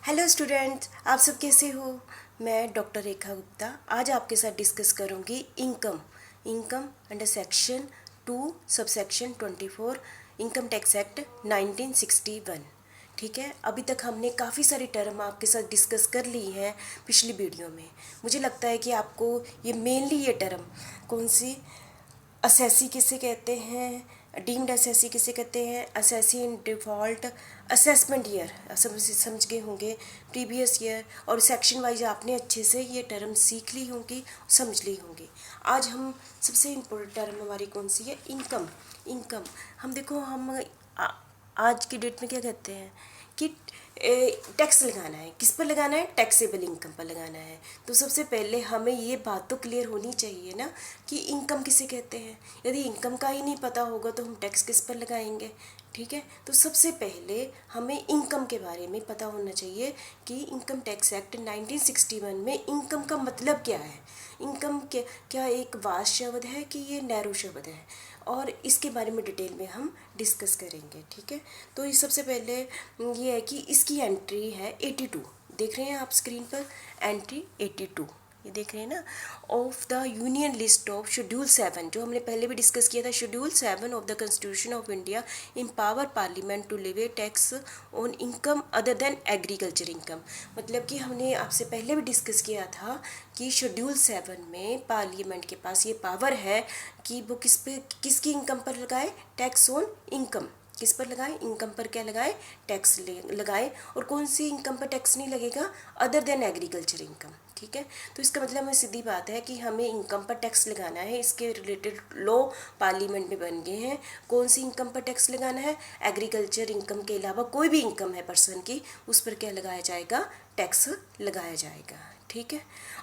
Hello students, आप सब कैसे हो। मैं डॉक्टर रेखा गुप्ता आज आपके साथ डिस्कस करूंगी income under section 2 subsection 24 income tax act 1961। ठीक है, अभी तक हमने काफ़ी सारी टर्म आपके साथ डिस्कस कर ली हैं पिछली वीडियो में। मुझे लगता है कि आपको ये टर्म कौन सी, असेसी किसे कहते हैं, डीम्ड असेसी किसे कहते हैं, assessee in default, assessment year समझ गए होंगे, प्रीवियस ईयर, और सेक्शन वाइज आपने अच्छे से ये टर्म सीख ली होंगी, समझ ली होंगी। आज हम सबसे इम्पोर्टेंट टर्म हमारी कौन सी है, इनकम। हम देखो, आज की डेट में क्या कहते हैं कि टैक्स लगाना है। किस पर लगाना है? टैक्सेबल इनकम पर लगाना है। तो सबसे पहले हमें ये बात तो क्लियर होनी चाहिए ना कि इनकम किसे कहते हैं। यदि इनकम का ही नहीं पता होगा तो हम टैक्स किस पर लगाएंगे। ठीक है, तो सबसे पहले हमें इनकम के बारे में पता होना चाहिए कि इनकम टैक्स एक्ट 1961 में इनकम का मतलब क्या है। इनकम क्या एक वास्ट शब्द है कि ये नैरो शब्द है, और इसके बारे में डिटेल में हम डिस्कस करेंगे। ठीक है, तो ये सबसे पहले ये है कि इसकी एंट्री है 82। देख रहे हैं आप स्क्रीन पर, एंट्री 82 ये देख रहे हैं ना, of the union list of schedule 7, जो हमने पहले भी डिस्कस किया था। Schedule 7 of the constitution of India empower parliament to levy tax on income other than agriculture income. मतलब कि हमने आपसे पहले भी डिस्कस किया था कि शेड्यूल 7 में पार्लियामेंट के पास ये पावर है कि वो किसकी इनकम पर लगाए, टैक्स ऑन इनकम। किस पर लगाए? इनकम पर क्या लगाए? टैक्स लगाए। और कौन सी इनकम पर टैक्स नहीं लगेगा? Other than agriculture income. ठीक है, तो इसका मतलब हमें सीधी बात है कि हमें इनकम पर टैक्स लगाना है। इसके रिलेटेड लॉ पार्लियामेंट में बन गए हैं। कौन सी इनकम पर टैक्स लगाना है? एग्रीकल्चर इनकम के अलावा कोई भी इनकम है पर्सन की, उस पर क्या लगाया जाएगा? टैक्स लगाया जाएगा। ठीक है,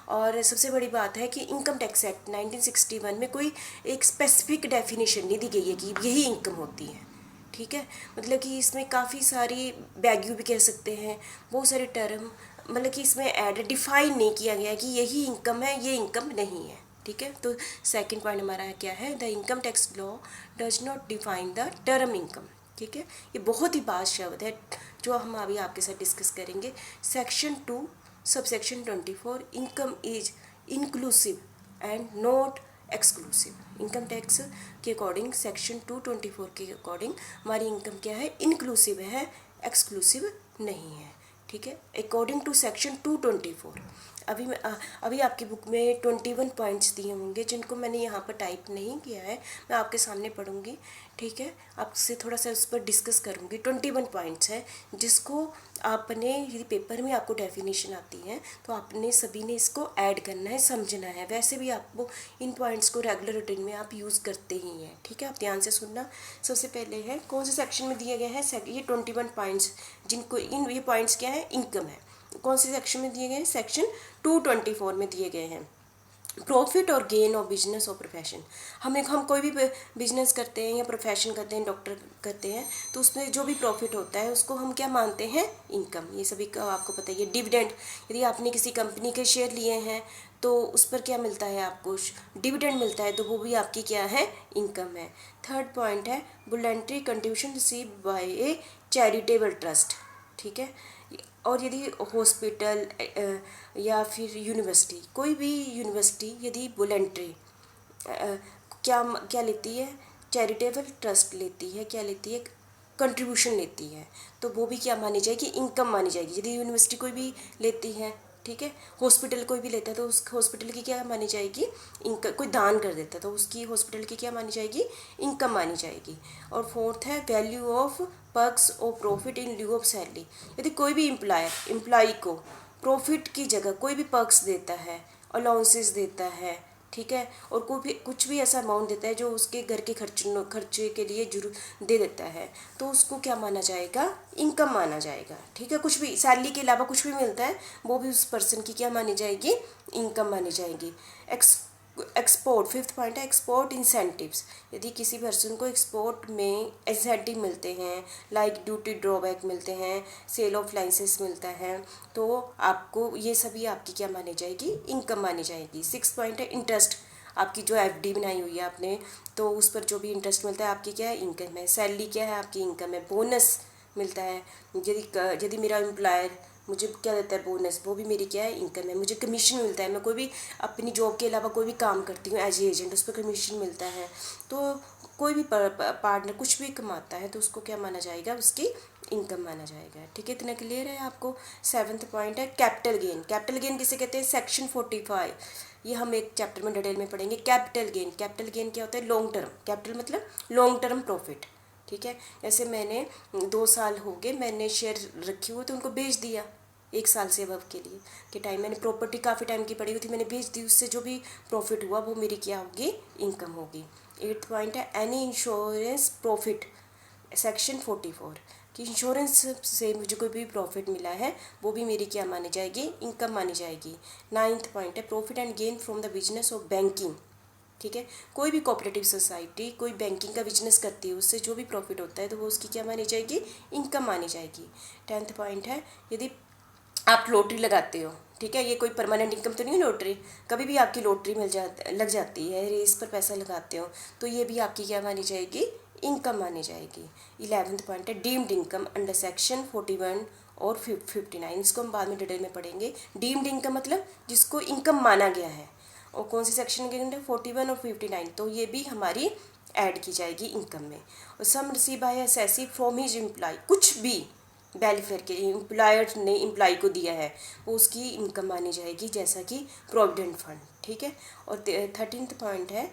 और सबसे बड़ी बात है कि इनकम टैक्स एक्ट 1961 में कोई एक स्पेसिफिक डेफिनेशन नहीं दी गई है कि यही इनकम होती है। ठीक है, मतलब कि इसमें काफ़ी सारी वैल्यू भी कह सकते हैं, बहुत सारे टर्म, मतलब कि इसमें डिफाइन नहीं किया गया कि यही इनकम है, ये इनकम नहीं है। ठीक है, तो सेकंड पॉइंट हमारा क्या है? The income tax law does not define the term income. ठीक है, ये बहुत ही वास्ट शब्द है जो हम अभी आपके साथ डिस्कस करेंगे। Section 2 subsection 24 income is inclusive and not exclusive. Income tax के अकॉर्डिंग सेक्शन 224 के अकॉर्डिंग हमारी इनकम क्या है? इंक्लूसिव है, एक्सक्लूसिव नहीं है। ठीक है, अकॉर्डिंग टू सेक्शन 224। अभी आपकी बुक में 21 पॉइंट्स दिए होंगे जिनको मैंने यहाँ पर टाइप नहीं किया है, मैं आपके सामने पढ़ूंगी। ठीक है, आपसे थोड़ा सा उस पर डिस्कस करूँगी। 21 पॉइंट्स है जिसको आपने, यदि पेपर में आपको डेफिनेशन आती है तो आपने सभी ने इसको ऐड करना है, समझना है। वैसे भी आपको इन पॉइंट्स को रेगुलर रूटीन में आप यूज़ करते ही हैं। ठीक है, आप ध्यान से सुनना। सबसे पहले है कौन से सेक्शन में दिया गया है? ये 21 पॉइंट्स, जिनको ये पॉइंट्स क्या है? इनकम है। कौन से सेक्शन में दिए गए हैं? सेक्शन 224 में दिए गए हैं। प्रॉफिट और गेन ऑफ बिजनेस और प्रोफेशन। हम कोई भी बिजनेस करते हैं या प्रोफेशन करते हैं, डॉक्टर करते हैं, तो उसमें जो भी प्रॉफिट होता है उसको हम क्या मानते हैं? इनकम। ये सभी का आपको पता ही है। डिविडेंड, यदि आपने किसी कंपनी के शेयर लिए हैं तो उस पर क्या मिलता है? आपको डिविडेंड मिलता है, तो वो भी आपकी क्या है? इनकम है। थर्ड पॉइंट है voluntary contribution receive by A charitable trust. ठीक है, और यदि हॉस्पिटल या फिर यूनिवर्सिटी, कोई भी यूनिवर्सिटी यदि वॉलंटरी क्या क्या लेती है? चैरिटेबल ट्रस्ट लेती है, क्या लेती है? कंट्रीब्यूशन लेती है, तो वो भी क्या मानी जाएगी? इनकम मानी जाएगी। यदि यूनिवर्सिटी कोई भी लेती है, ठीक है, हॉस्पिटल कोई भी लेता है, तो उस हॉस्पिटल की क्या मानी जाएगी? इनकम। कोई दान कर देता है तो उसकी हॉस्पिटल की क्या मानी जाएगी? इनकम मानी जाएगी। और फोर्थ है वैल्यू ऑफ पर्क्स और profit in lieu of salary. यदि कोई भी एम्प्लॉय को प्रॉफिट की जगह कोई भी पर्क्स देता है, अलाउंसेस देता है, ठीक है, और कोई भी कुछ भी ऐसा अमाउंट देता है जो उसके घर के खर्चे के लिए जरूर दे देता है, तो उसको क्या माना जाएगा? इनकम माना जाएगा। ठीक है, कुछ भी सैलरी के अलावा कुछ भी मिलता है वो भी उस पर्सन की क्या मानी जाएगी? इनकम मानी जाएगी। एक्सपोर्ट, फिफ्थ पॉइंट है एक्सपोर्ट इंसेंटिव्स। यदि किसी पर्सन को एक्सपोर्ट में इंसेंटिव मिलते हैं, लाइक ड्यूटी ड्रॉबैक मिलते हैं, सेल ऑफ लाइसेंस मिलता है, तो आपको ये सभी आपकी क्या मानी जाएगी? इनकम मानी जाएगी। सिक्स पॉइंट है इंटरेस्ट। आपकी जो एफडी बनाई हुई है आपने, तो उस पर जो भी इंटरेस्ट मिलता है आपकी क्या है? इनकम है। सैलरी क्या है? आपकी इनकम है। बोनस मिलता है, यदि मेरा एम्प्लॉयर मुझे क्या देता है बोनस, वो भी मेरी क्या है इनकम है। मुझे कमीशन मिलता है, मैं कोई भी अपनी जॉब के अलावा कोई भी काम करती हूँ एज ए एजेंट, उस पर कमीशन मिलता है। तो कोई भी पार्टनर कुछ भी कमाता है तो उसको क्या माना जाएगा, उसकी इनकम माना जाएगा। ठीक है, इतना क्लियर है आपको। 7th पॉइंट है कैपिटल गेन। कैपिटल गेन किसे कहते हैं, सेक्शन 45, ये हम एक चैप्टर में डिटेल में पढ़ेंगे। कैपिटल गेन, कैपिटल गेन क्या होता है, लॉन्ग टर्म, कैपिटल मतलब लॉन्ग टर्म प्रॉफिट। ठीक है, जैसे मैंने 2 साल हो गए मैंने शेयर रखी हुई तो उनको बेच दिया 1 साल से अबव के लिए के टाइम, मैंने प्रॉपर्टी काफ़ी टाइम की पड़ी हुई थी, मैंने बेच दी, उससे जो भी प्रॉफिट हुआ वो मेरी क्या होगी, इनकम होगी। 8th पॉइंट है एनी इंश्योरेंस प्रॉफिट, सेक्शन 44, कि इंश्योरेंस से मुझे कोई भी प्रॉफिट मिला है वो भी मेरी क्या मानी जाएगी, इनकम मानी जाएगी। 9th पॉइंट है profit and gain from the business of banking. ठीक है, कोई भी कोऑपरेटिव सोसाइटी कोई बैंकिंग का बिजनेस करती है, उससे जो भी प्रॉफिट होता है तो वो उसकी क्या मानी जाएगी, इनकम मानी जाएगी। 10th पॉइंट है यदि आप लॉटरी लगाते हो, ठीक है, ये कोई परमानेंट इनकम तो नहीं है लॉटरी, कभी भी आपकी लॉटरी लग जाती है, रेस पर पैसा लगाते हो तो ये भी आपकी क्या मानी जाएगी, इनकम मानी जाएगी। 11th पॉइंट है डीम्ड इनकम अंडर सेक्शन 41 और 59, इसको हम बाद में डिटेल में पढ़ेंगे। डीम्ड इनकम मतलब जिसको इनकम माना गया है, और कौन सी सेक्शन के अंदर, 41 और 59, तो ये भी हमारी ऐड की जाएगी इनकम में। और some receive by SSC from his employ, कुछ भी वेलफेयर के एम्प्लॉयर ने एम्प्लॉय को दिया है वो उसकी इनकम मानी जाएगी, जैसा कि प्रोविडेंट फंड। ठीक है, और 13th पॉइंट है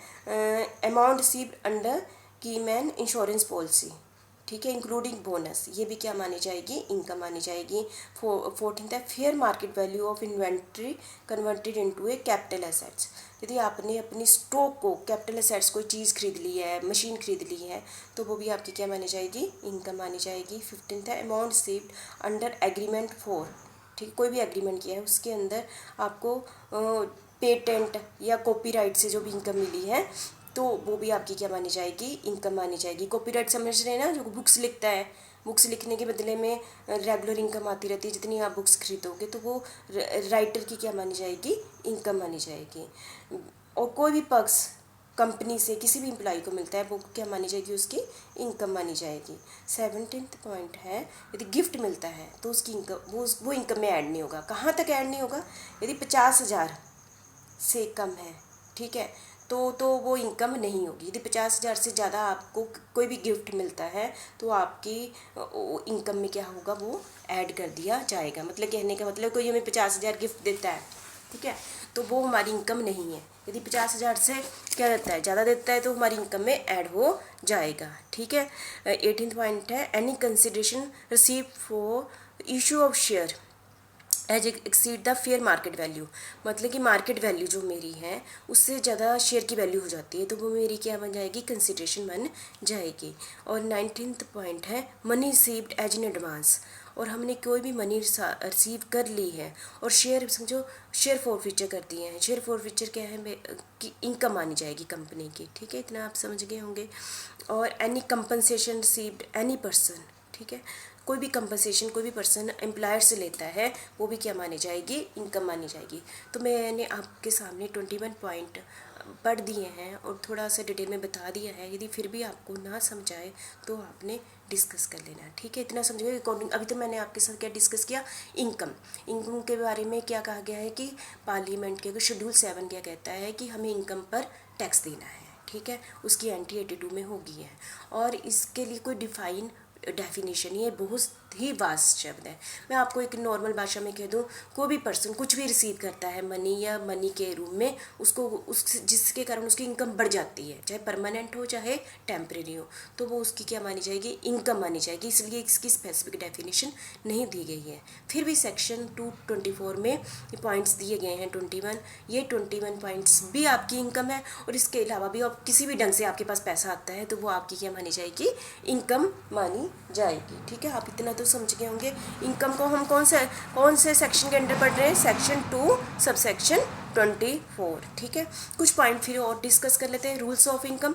amount received under keyman insurance policy. ठीक है, इंक्लूडिंग बोनस, ये भी क्या मानी जाएगी, इनकम मानी जाएगी। 14th है fair market value of inventory converted into A capital assets, यदि आपने अपनी स्टॉक को कैपिटल एसेट्स कोई चीज़ खरीद ली है, मशीन खरीद ली है, तो वो भी आपकी क्या मानी जाएगी, इनकम मानी जाएगी। 15th है amount received under agreement for, ठीक, कोई भी एग्रीमेंट किया है उसके अंदर आपको पेटेंट या कॉपीराइट से जो भी इनकम मिली है तो वो भी आपकी क्या मानी जाएगी, इनकम मानी जाएगी। कॉपीराइट समझ रहे हैं ना, जो बुक्स लिखता है, बुक्स लिखने के बदले में रेगुलर इनकम आती रहती है, जितनी आप बुक्स खरीदोगे तो वो राइटर की क्या मानी जाएगी, इनकम मानी जाएगी। और कोई भी पक्ष कंपनी से किसी भी एम्प्लॉय को मिलता है वो क्या मानी जाएगी, उसकी इनकम मानी जाएगी। 17th पॉइंट है यदि गिफ्ट मिलता है तो उसकी इनकम वो इनकम में ऐड नहीं होगा। कहाँ तक ऐड नहीं होगा, यदि 50,000 से कम है, ठीक है, तो वो इनकम नहीं होगी। यदि 50,000 से ज़्यादा आपको कोई भी गिफ्ट मिलता है तो आपकी इनकम में क्या होगा, वो ऐड कर दिया जाएगा। मतलब कहने का मतलब कोई हमें 50,000 गिफ्ट देता है, ठीक है, तो वो हमारी इनकम नहीं है। यदि 50,000 से क्या देता है, ज़्यादा देता है तो हमारी इनकम में ऐड हो जाएगा। ठीक है, 18th पॉइंट है any consideration receive for issue of share as exceed the fair market value, मतलब कि मार्केट वैल्यू जो मेरी है उससे ज़्यादा शेयर की वैल्यू हो जाती है तो वो मेरी क्या बन जाएगी, कंसिडरेशन बन जाएगी। और 19th पॉइंट है money received as in advance, और हमने कोई भी मनी रिसीव कर ली है और शेयर समझो शेयर फॉरफीचर कर दिए हैं, शेयर फॉरफीचर क्या है कि इनकम मानी जाएगी कंपनी की। ठीक है, इतना आप समझ गए होंगे। और any compensation received any person, ठीक है, कोई भी कंपनसेशन कोई भी पर्सन एम्प्लॉयर से लेता है वो भी क्या मानी जाएगी, इनकम मानी जाएगी। तो मैंने आपके सामने 21 पॉइंट पढ़ दिए हैं और थोड़ा सा डिटेल में बता दिया है। यदि फिर भी आपको ना समझाए तो आपने डिस्कस कर लेना। ठीक है, इतना समझ गए अकॉर्डिंग। अभी तो मैंने आपके साथ क्या डिस्कस किया, इनकम के बारे में क्या कहा गया है कि पार्लियामेंट के शेड्यूल 7 क्या कहता है कि हमें इनकम पर टैक्स देना है। ठीक है, उसकी एंट्री 82 में होगी है, और इसके लिए कोई डिफाइन डेफिनेशन, ये बहुत ही वास्ट शब्द है। मैं आपको एक नॉर्मल भाषा में कह दूँ, कोई भी पर्सन कुछ भी रिसीव करता है मनी या मनी के रूप में, उसको उस जिसके कारण उसकी इनकम बढ़ जाती है, चाहे परमानेंट हो चाहे टेम्परेरी हो, तो वो उसकी क्या मानी जाएगी, इनकम मानी जाएगी। इसलिए इसकी स्पेसिफिक डेफिनेशन नहीं दी गई है। फिर भी सेक्शन 224 में ये पॉइंट्स दिए गए हैं 21, ये 21 पॉइंट्स भी आपकी इनकम है। और इसके अलावा भी आप किसी भी ढंग से आपके पास पैसा आता है तो वो आपकी क्या मानी जाएगी, इनकम मानी जाएगी। ठीक है, आप इतना तो समझ गए होंगे। इनकम को हम कौन से सेक्शन के अंडर पढ़ रहे हैं, सेक्शन 2 सब सेक्शन 24। ठीक है, कुछ पॉइंट फिर और डिस्कस कर लेते हैं। रूल्स ऑफ इनकम,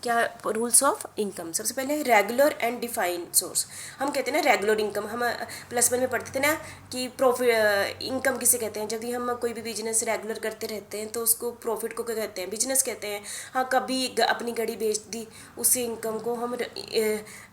क्या रूल्स ऑफ इनकम, सबसे पहले रेगुलर एंड डिफाइंड सोर्स। हम कहते हैं ना रेगुलर इनकम, हम +1 में पढ़ते थे ना कि प्रॉफिट इनकम किसे कहते हैं, जब हम कोई भी बिजनेस रेगुलर करते रहते हैं तो उसको प्रॉफिट को क्या कहते हैं, बिजनेस कहते हैं। हाँ, कभी अपनी गाड़ी बेच दी, उससे इनकम को हम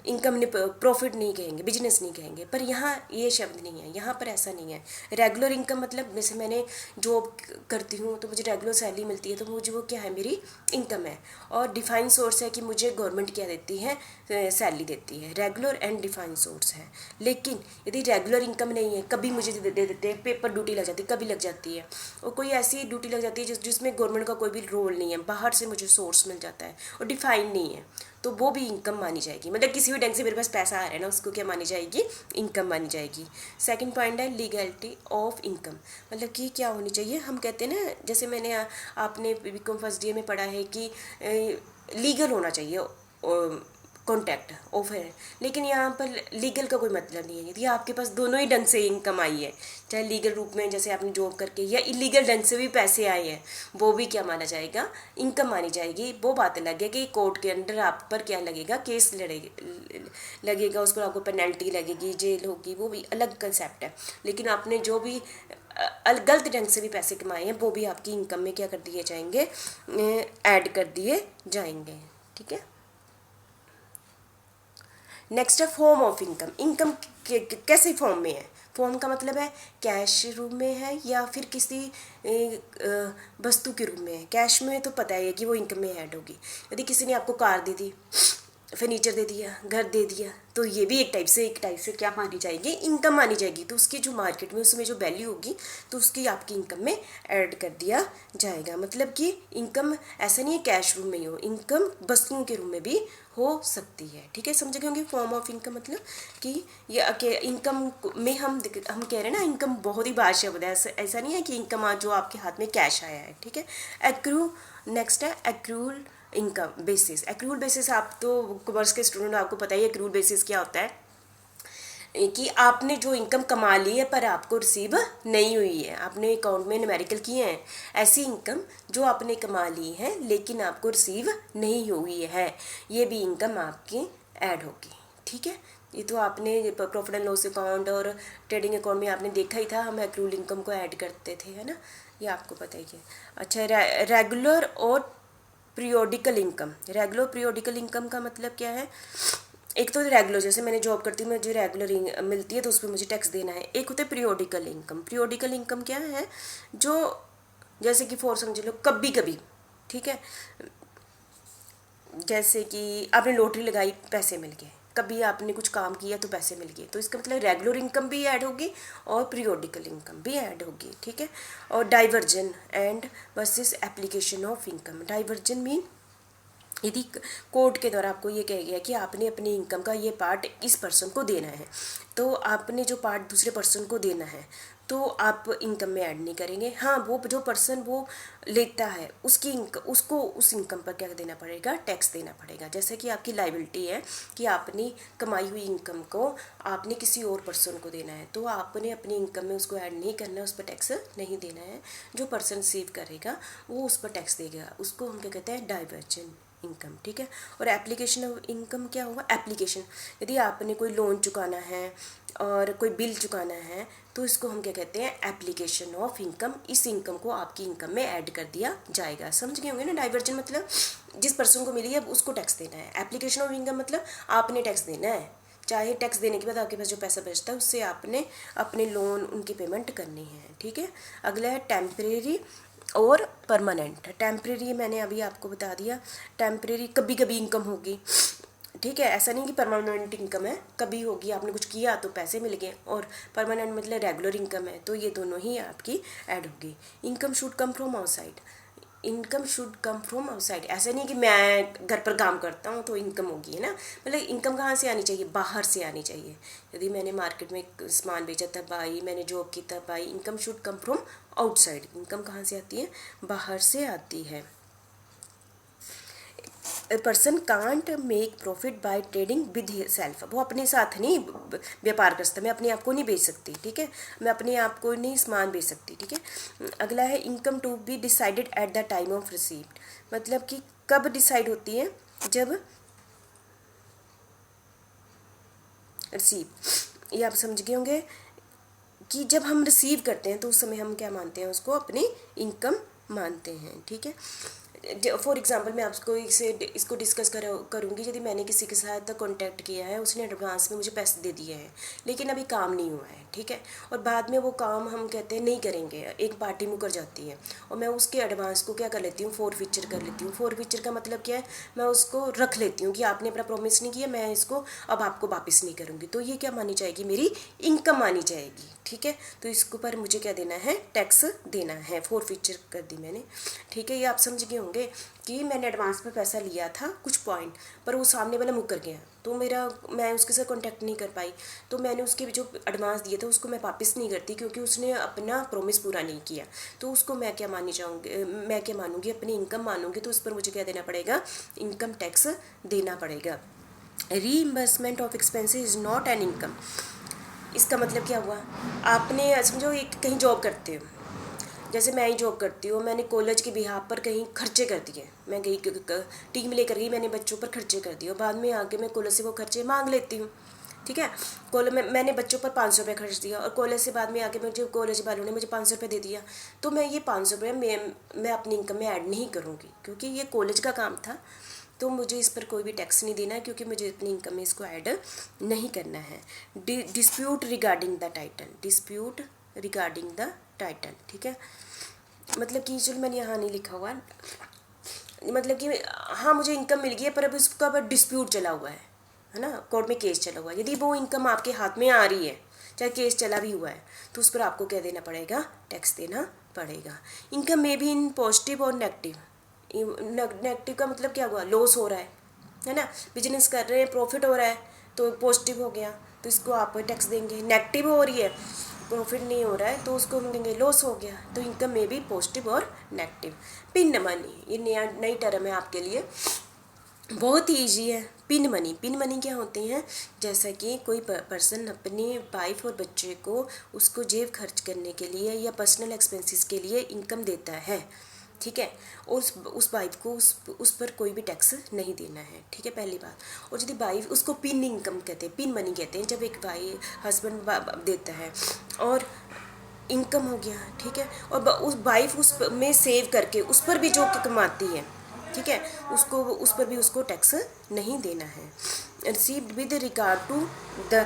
इनकम नहीं, प्रॉफिट नहीं कहेंगे, बिजनेस नहीं कहेंगे। पर यहाँ ये शब्द नहीं है, यहाँ पर ऐसा नहीं है। रेगुलर इनकम मतलब जैसे मैंने जॉब करती हूँ तो मुझे रेगुलर सैलरी मिलती है, तो मुझे वो क्या है, मेरी इनकम है। और डिफाइन सोर्स है कि मुझे गवर्नमेंट क्या देती है, सैलरी देती है। रेगुलर एंड डिफाइन सोर्स है। लेकिन यदि रेगुलर इनकम नहीं है, कभी मुझे दे देते हैं, पेपर ड्यूटी लग जाती है, कभी लग जाती है, और कोई ऐसी ड्यूटी लग जाती है जिसमें गवर्नमेंट का कोई भी रोल नहीं है, बाहर से मुझे सोर्स मिल जाता है और डिफाइन नहीं है, तो वो भी इनकम मानी जाएगी। मतलब किसी भी ढंग से मेरे पास पैसा आ रहा है ना, उसको क्या मानी जाएगी, इनकम मानी जाएगी। सेकंड पॉइंट है लीगलिटी ऑफ इनकम। मतलब कि क्या होनी चाहिए, हम कहते हैं ना, जैसे मैंने आपने बीकॉम फर्स्ट ईयर में पढ़ा है कि लीगल होना चाहिए कॉन्टैक्ट ऑफर, लेकिन यहाँ पर लीगल का कोई मतलब नहीं है। यदि आपके पास दोनों ही ढंग से इनकम आई है, चाहे लीगल रूप में जैसे आपने जॉब करके, या इलीगल ढंग से भी पैसे आए हैं, वो भी क्या माना जाएगा, इनकम मानी जाएगी। वो बात अलग है कि कोर्ट के अंदर आप पर क्या लगेगा, केस लगेगा, उस पर आपको पेनल्टी लगेगी, जेल होगी, वो भी अलग कंसेप्ट है। लेकिन आपने जो भी गलत ढंग से भी पैसे कमाए हैं, वो भी आपकी इनकम में क्या कर दिए जाएंगे, ऐड कर दिए जाएंगे। ठीक है। नेक्स्ट है फॉर्म ऑफ इनकम। इनकम कैसे फॉर्म में है, फॉर्म का मतलब है कैश रूप में है या फिर किसी वस्तु के रूप में है। कैश में तो पता है कि वो इनकम में ऐड होगी। यदि किसी ने आपको कार दे दी, फर्नीचर दे दिया, घर दे दिया, तो ये भी एक टाइप से क्या मानी जाएगी, इनकम मानी जाएगी। तो उसकी जो मार्केट में उसमें जो वैल्यू होगी, तो उसकी आपकी इनकम में ऐड कर दिया जाएगा। मतलब कि इनकम ऐसा नहीं है कैश रूप में ही हो, इनकम वस्तुओं के रूप में भी हो सकती है। ठीक है, समझ गए होंगे फॉर्म ऑफ इनकम मतलब कि ये इनकम में हम कह रहे हैं ना, इनकम बहुत ही बार शब्द है, ऐसा नहीं है कि इनकम जो आपके हाथ में कैश आया है। ठीक है। एक्रू नेक्स्ट है accrual income basis. Accrual basis, आप तो कॉमर्स के स्टूडेंट, आपको पता ही है एक्रूल बेसिस क्या होता है, कि आपने जो इनकम कमा ली है पर आपको रिसीव नहीं हुई है, आपने अकाउंट में न्यूमेरिकल किए हैं, ऐसी इनकम जो आपने कमा ली है लेकिन आपको रिसीव नहीं हुई है, ये भी इनकम आपकी ऐड होगी। ठीक है, ये तो आपने प्रॉफिट एंड लॉस अकाउंट और ट्रेडिंग अकाउंट में आपने देखा ही था, हम एक्रूल इनकम को ऐड करते थे, है ना, ये आपको पता ही है। अच्छा, रेगुलर और periodical income. Regular periodical income का मतलब क्या है, एक तो रेगुलर, जैसे मैंने जॉब करती हूँ, मुझे रेगुलर मिलती है तो उस पर मुझे टैक्स देना है। एक होता है पीरियोडिकल इनकम। पीरियोडिकल इनकम क्या है, जो जैसे कि फॉर समझ लो कभी कभी, ठीक है, जैसे कि आपने लॉटरी लगाई, पैसे मिल गए, कभी आपने कुछ काम किया तो पैसे मिल गए, तो इसका मतलब रेगुलर इनकम भी ऐड होगी और पीरियोडिकल इनकम भी ऐड होगी। ठीक है। और diversion and versus application of income. Diversion mean यदि कोर्ट के द्वारा आपको ये कह गया कि आपने अपनी इनकम का ये पार्ट इस पर्सन को देना है, तो आपने जो पार्ट दूसरे पर्सन को देना है तो आप इनकम में ऐड नहीं करेंगे। हाँ, वो जो पर्सन वो लेता है उसकी उसको उस इनकम पर क्या देना पड़ेगा, टैक्स देना पड़ेगा। जैसे कि आपकी लायबिलिटी है कि आपने कमाई हुई इनकम को आपने किसी और पर्सन को देना है, तो आपने अपनी इनकम में उसको ऐड नहीं करना है, उस पर टैक्स नहीं देना है। जो पर्सन रिसीव करेगा वो उस पर टैक्स देगा, उसको हम क्या कहते हैं, डाइवर्जन इनकम। ठीक है। और एप्लीकेशन ऑफ इनकम क्या होगा, एप्लीकेशन, यदि आपने कोई लोन चुकाना है और कोई बिल चुकाना है तो इसको हम क्या कहते हैं, एप्लीकेशन ऑफ इनकम। इस इनकम को आपकी इनकम में ऐड कर दिया जाएगा। समझ गए होंगे ना, डाइवर्जन मतलब जिस पर्सन को मिली है उसको टैक्स देना है, एप्लीकेशन ऑफ इनकम मतलब आपने टैक्स देना है, चाहे टैक्स देने के बाद आपके पास जो पैसा बचता है उससे आपने अपने लोन उनकी पेमेंट करनी है। ठीक है। अगला है टेम्परेरी और परमानेंट। टेम्परेरी मैंने अभी आपको बता दिया, टेम्परेरी कभी कभी इनकम होगी। ठीक है, ऐसा नहीं कि परमानेंट इनकम है, कभी होगी, आपने कुछ किया तो पैसे मिल गए। और परमानेंट मतलब रेगुलर इनकम है, तो ये दोनों ही आपकी ऐड होगी। Income should come from outside. Income should come from outside, ऐसा नहीं कि मैं घर पर काम करता हूँ तो इनकम होगी, है ना। मतलब इनकम कहाँ से आनी चाहिए, बाहर से आनी चाहिए। यदि मैंने मार्केट में सामान बेचा तब आई, मैंने जॉब की तब आई। Income should come from outside. Income कहाँ से आती है, बाहर से आती है। A person can't make profit by trading with self. वो अपने साथ नहीं व्यापार कर सकता, मैं अपने आप को नहीं बेच सकती। ठीक है, मैं अपने आप को नहीं सामान बेच सकती। ठीक है। अगला है income to be decided at the time of receipt. मतलब कि कब डिसाइड होती है, जब रिसीव, ये आप समझ गए होंगे कि जब हम रिसीव करते हैं तो उस समय हम क्या मानते हैं, उसको अपनी इनकम मानते हैं। ठीक है। फॉर एग्जांपल मैं आपको इसको डिस्कस करूँगी। यदि मैंने किसी के साथ कांटेक्ट किया है, उसने एडवांस में मुझे पैसे दे दिए हैं, लेकिन अभी काम नहीं हुआ है, ठीक है, और बाद में वो काम हम कहते हैं नहीं करेंगे, एक पार्टी मुकर जाती है, और मैं उसके एडवांस को क्या कर लेती हूँ, फॉरफीचर कर लेती हूँ। फॉरफीचर का मतलब क्या है, मैं उसको रख लेती हूँ कि आपने अपना प्रॉमिस नहीं किया, मैं इसको अब आपको वापस नहीं करूँगी। तो ये क्या मानी जाएगी, मेरी इनकम मानी जाएगी, ठीक है। तो इसके ऊपर मुझे क्या देना है, टैक्स देना है, फॉरफीचर कर दी मैंने, ठीक है। ये आप समझ गए होंगे कि मैंने एडवांस में पैसा लिया था कुछ पॉइंट, पर वो सामने वाला मुकर गया, तो मैं उसके साथ कांटेक्ट नहीं कर पाई, तो मैंने उसके जो एडवांस दिए थे उसको मैं वापस नहीं करती, क्योंकि उसने अपना प्रॉमिस पूरा नहीं किया। तो उसको मैं क्या मानूंगी, अपनी इनकम मानूंगी। तो उस पर मुझे क्या देना पड़ेगा, इनकम टैक्स देना पड़ेगा। Reimbursement of expenses is not an income. इसका मतलब क्या हुआ, आपने समझो एक कहीं जॉब करते हो, जैसे मैं ही जॉब करती हूँ, मैंने कॉलेज के बिहाफ पर कहीं खर्चे कर दिए, मैं गई टीम लेकर गई, मैंने बच्चों पर खर्चे कर दिए, और बाद में आके मैं कॉलेज से वो खर्चे मांग लेती हूँ, ठीक है। कॉलेज में मैंने बच्चों पर 500 रुपये खर्च दिया, और कॉलेज से बाद में आके मुझे कॉलेज वालों ने मुझे 500 रुपये दे दिया, तो मैं ये 500 रुपये मैं अपनी इनकम में ऐड नहीं करूँगी, क्योंकि ये कॉलेज का काम था, तो मुझे इस पर कोई भी टैक्स नहीं देना है, क्योंकि मुझे अपनी इनकम में इसको ऐड नहीं करना है। डिस्प्यूट रिगार्डिंग द टाइटल, ठीक है। मतलब कि चलो मैंने यहाँ नहीं लिखा हुआ, मतलब कि हाँ मुझे इनकम मिल गई है, पर अब उसका पर डिस्प्यूट चला हुआ है ना, कोर्ट में केस चला हुआ है। यदि वो इनकम आपके हाथ में आ रही है, चाहे केस चला भी हुआ है, तो उस पर आपको क्या देना पड़ेगा, टैक्स देना पड़ेगा। इनकम में भी इन पॉजिटिव और नेगेटिव। नेगेटिव का मतलब क्या हुआ, लॉस हो रहा है ना, बिजनेस कर रहे हैं, प्रॉफिट हो रहा है तो पॉजिटिव हो गया, तो इसको आप टैक्स देंगे। नेगेटिव हो रही है, प्रॉफिट नहीं हो रहा है, तो उसको हम देंगे लॉस हो गया। तो इनकम में भी पॉजिटिव और नेगेटिव। पिन मनी, ये नई टर्म है आपके लिए, बहुत ही ईजी है। पिन मनी क्या होती हैं, जैसा कि कोई पर्सन अपनी वाइफ और बच्चे को उसको जेब खर्च करने के लिए या पर्सनल एक्सपेंसेस के लिए इनकम देता है, ठीक है, उस वाइफ को उस पर कोई भी टैक्स नहीं देना है, ठीक है, पहली बात। और यदि वाइफ, उसको पिन इनकम कहते हैं, पिन मनी कहते हैं, जब एक भाई हस्बैंड देता है और इनकम हो गया, ठीक है, और उस वाइफ उस में सेव करके उस पर भी जो कमाती है, ठीक है, उस पर भी उसको टैक्स नहीं देना है। Received with regard to the,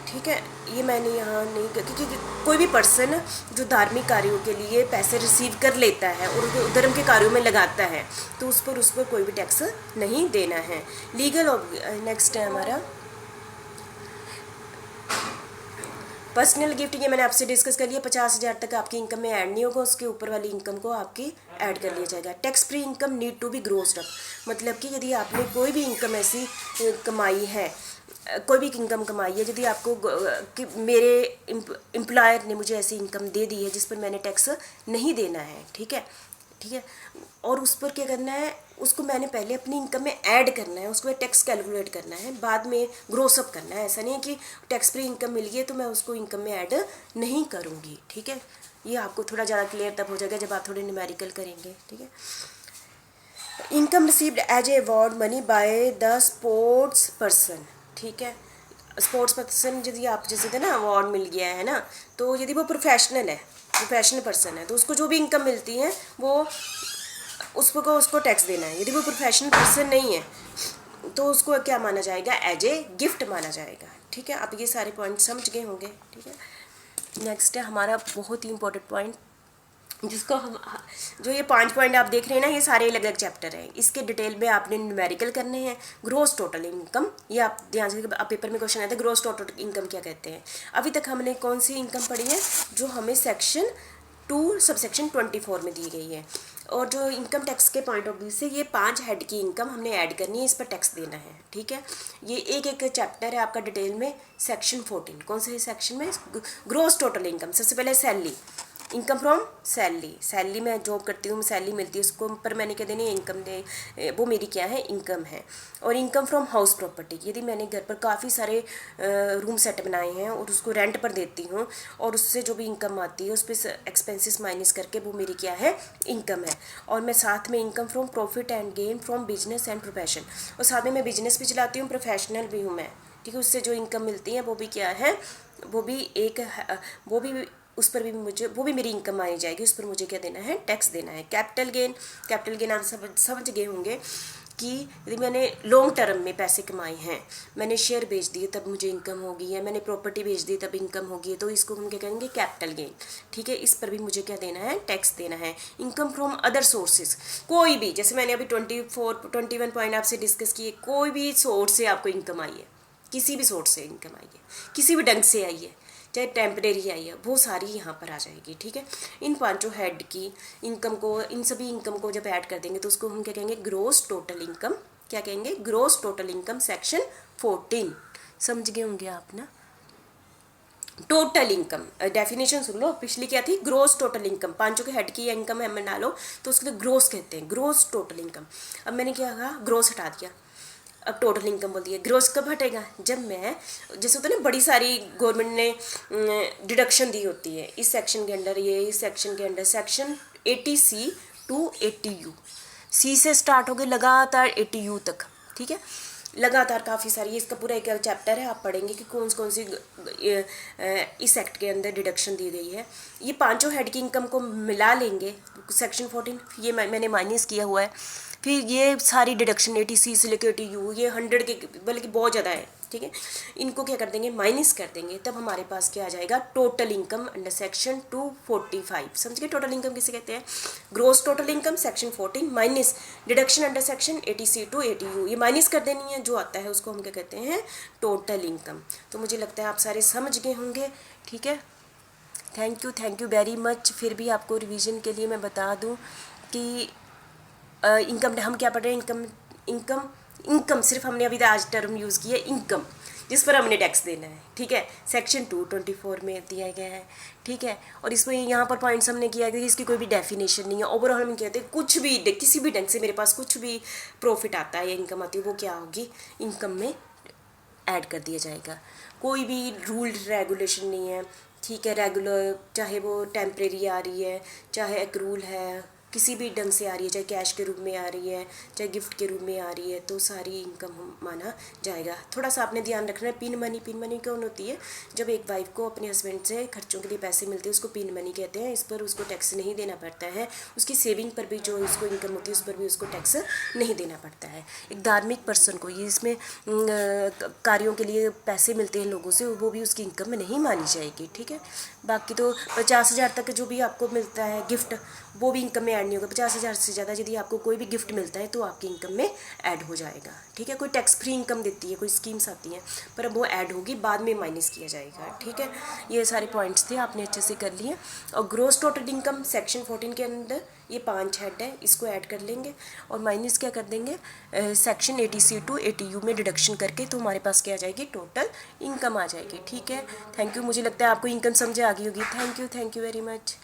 ठीक है, ये मैंने यहाँ नहीं, क्योंकि कोई भी पर्सन जो धार्मिक कार्यों के लिए पैसे रिसीव कर लेता है और धर्म के कार्यों में लगाता है, तो उस पर कोई भी टैक्स नहीं देना है। लीगल। नेक्स्ट है हमारा पर्सनल गिफ्ट। ये मैंने आपसे डिस्कस कर लिया, 50,000 तक आपकी इनकम में ऐड नहीं होगा, उसके ऊपर वाली इनकम को आपकी ऐड कर लिया जाएगा। Tax free income need to be grossed up, मतलब कि यदि आपने कोई भी इनकम ऐसी कमाई है, कोई भी इनकम कमाई है, यदि आपको कि मेरे एम्प्लॉयर ने मुझे ऐसी इनकम दे दी है जिस पर मैंने टैक्स नहीं देना है, ठीक है, और उस पर क्या करना है, उसको मैंने पहले अपनी इनकम में ऐड करना है, उसको टैक्स कैलकुलेट करना है, बाद में ग्रोसअप करना है। ऐसा नहीं है कि टैक्स फ्री इनकम मिल गई है तो मैं उसको इनकम में ऐड नहीं करूँगी, ठीक है। ये आपको थोड़ा ज़्यादा क्लियर तब हो जाएगा जब आप थोड़े न्यूमेरिकल करेंगे, ठीक है। Income received as a award money by the sports person, ठीक है। स्पोर्ट्स पर्सन यदि आप जैसे थे ना, अवार्ड मिल गया है ना, तो यदि वो प्रोफेशनल पर्सन है, तो उसको जो भी इनकम मिलती है वो उसको टैक्स देना है। यदि वो प्रोफेशनल पर्सन नहीं है तो उसको क्या माना जाएगा, एज ए गिफ्ट माना जाएगा, ठीक है। आप ये सारे पॉइंट समझ गए होंगे, ठीक है। नेक्स्ट है हमारा बहुत ही इंपॉर्टेंट पॉइंट, जिसको हम, जो ये 5 पॉइंट आप देख रहे हैं ना, ये सारे अलग अलग चैप्टर हैं, इसके डिटेल में आपने न्यूमेरिकल करने हैं। ग्रोस टोटल इनकम, ये आप ध्यान से, आप पेपर में क्वेश्चन आता है ग्रोस टोटल इनकम क्या कहते हैं। अभी तक हमने कौन सी इनकम पढ़ी है, जो हमें सेक्शन 2 सबसेक्शन 24 में दी गई है, और जो इनकम टैक्स के पॉइंट ऑफ व्यू से ये 5 हेड की इनकम हमने ऐड करनी है, इस पर टैक्स देना है, ठीक है। ये एक चैप्टर है आपका डिटेल में, सेक्शन 14, कौन से सेक्शन में, ग्रोस टोटल इनकम। सबसे पहले सैलरी, इनकम फ्रॉम सैलरी में जॉब करती हूँ, सैलरी मिलती है, उसको पर मैंने क्या देनी है, इनकम दे, वो मेरी क्या है, इनकम है। और इनकम फ्रॉम हाउस प्रॉपर्टी, यदि मैंने घर पर काफ़ी सारे रूम सेट बनाए हैं और उसको रेंट पर देती हूँ, और उससे जो भी इनकम आती है उस पर एक्सपेंसेस माइनस करके वो मेरी क्या है, इनकम है। और मैं साथ में income from profit and gain from business and profession, और साथ में मैं बिजनेस भी चलाती हूँ, प्रोफेशनल भी हूँ मैं, ठीक है। उससे जो इनकम मिलती है वो भी क्या है, वो भी उस पर भी मुझे, वो भी मेरी इनकम मानी जाएगी, उस पर मुझे क्या देना है, टैक्स देना है। कैपिटल गेन आप समझ गए होंगे कि यदि मैंने लॉन्ग टर्म में पैसे कमाए हैं, मैंने शेयर बेच दिए तब मुझे इनकम होगी, या मैंने प्रॉपर्टी बेच दी तब इनकम होगी, तो इसको हम क्या कहेंगे, कैपिटल गेन। ठीक है, इस पर भी मुझे क्या देना है, टैक्स देना है। इनकम फ्रॉम अदर सोर्सेज, कोई भी, जैसे मैंने अभी 21 पॉइंट आपसे डिस्कस किए, कोई भी सोर्स से आपको इनकम आई है, किसी भी सोर्स से इनकम आई है, किसी भी ढंग से आई है, चाहे टेम्परेरी आई है, वो सारी यहाँ पर आ जाएगी। ठीक है, इन पांचों हेड की इनकम को, इन सभी इनकम को जब ऐड कर देंगे तो उसको हम क्या कहेंगे, ग्रोस टोटल इनकम। क्या कहेंगे, ग्रोस टोटल इनकम, सेक्शन 14। समझ गए होंगे आप ना। टोटल इनकम डेफिनेशन सुन लो, पिछली क्या थी, ग्रोस टोटल इनकम, पांचों के हेड की इनकम है डालो तो उसको ग्रोस कहते हैं, ग्रोस टोटल इनकम। अब मैंने क्या कहा, ग्रोस हटा दिया, अब टोटल इनकम बोल दिया। ग्रोस कब हटेगा, जब मैं, जैसे होता है ना, बड़ी सारी गवर्नमेंट ने डिडक्शन दी होती है इस सेक्शन के अंडर, ये इस सेक्शन के under, section 80C to 80U, सी से स्टार्ट हो गए लगातार 80U तक। ठीक है, लगातार काफ़ी सारी, इसका पूरा एक चैप्टर है, आप पढ़ेंगे कि कौन सी इस एक्ट के अंदर डिडक्शन दी गई है। ये पांचों हेड की इनकम को मिला लेंगे, सेक्शन 14, ये मैंने माइनस किया हुआ है। फिर ये सारी डिडक्शन 80C से लेकर 80U, ये 100 के बल्कि बहुत ज़्यादा है। ठीक है, इनको क्या कर देंगे, माइनस कर देंगे, तब हमारे पास क्या आ जाएगा, टोटल इनकम अंडर सेक्शन 245। समझ गए, टोटल इनकम किसे कहते हैं, gross total income section 14 minus deduction under section 80C to 80U, ये माइनस कर देनी है, जो आता है उसको हम क्या कहते हैं, टोटल इनकम। तो मुझे लगता है आप सारे समझ गए होंगे। ठीक है, थैंक यू वेरी मच। फिर भी आपको रिवीजन के लिए मैं बता दूं कि इनकम हम क्या पढ़ रहे हैं, इनकम सिर्फ हमने अभी आज टर्म यूज़ किया है, इनकम, जिस पर हमने टैक्स देना है। ठीक है, सेक्शन 224 में दिया गया है। ठीक है, और इसमें यहाँ पर पॉइंट्स हमने किया है कि इसकी कोई भी डेफिनेशन नहीं है। ओवरऑल हम कहते हैं कुछ भी, किसी भी ढंग से मेरे पास कुछ भी प्रॉफिट आता है या इनकम आती है, वो क्या होगी, इनकम में ऐड कर दिया जाएगा। कोई भी रूल रेगुलेशन नहीं है। ठीक है, रेगुलर, चाहे वो टेम्परेरी आ रही है, चाहे एक्रूल है, किसी भी ढंग से आ रही है, चाहे कैश के रूप में आ रही है, चाहे गिफ्ट के रूप में आ रही है, तो सारी इनकम माना जाएगा। थोड़ा सा आपने ध्यान रखना है, पिन मनी कौन होती है, जब एक वाइफ को अपने हस्बैंड से खर्चों के लिए पैसे मिलते हैं उसको पिन मनी कहते हैं। इस पर उसको टैक्स नहीं देना पड़ता है, उसकी सेविंग पर भी जो उसको इनकम होती है उस पर भी उसको टैक्स नहीं देना पड़ता है। एक धार्मिक पर्सन को ये इसमें कार्यों के लिए पैसे मिलते हैं लोगों से, वो भी उसकी इनकम में नहीं मानी जाएगी। ठीक है, बाकी तो 50,000 तक जो भी आपको मिलता है गिफ्ट, वो भी इनकम में ऐड नहीं होगा। 50,000 से ज़्यादा यदि आपको कोई भी गिफ्ट मिलता है तो आपकी इनकम में ऐड हो जाएगा। ठीक है, कोई टैक्स फ्री इनकम देती है, कोई स्कीम्स आती हैं, पर अब वो ऐड होगी, बाद में माइनस किया जाएगा। ठीक है, ये सारे पॉइंट्स थे, आपने अच्छे से कर लिए। और ग्रोस टोटल इनकम सेक्शन 14 के अंदर ये 5 हेड है, इसको ऐड कर लेंगे और माइनस क्या कर देंगे, सेक्शन 80C टू 80U में डिडक्शन करके, तो हमारे पास क्या आ जाएगी, टोटल इनकम आ जाएगी। ठीक है, थैंक यू। मुझे लगता है आपको इनकम समझ आ गई होगी। Thank you very much.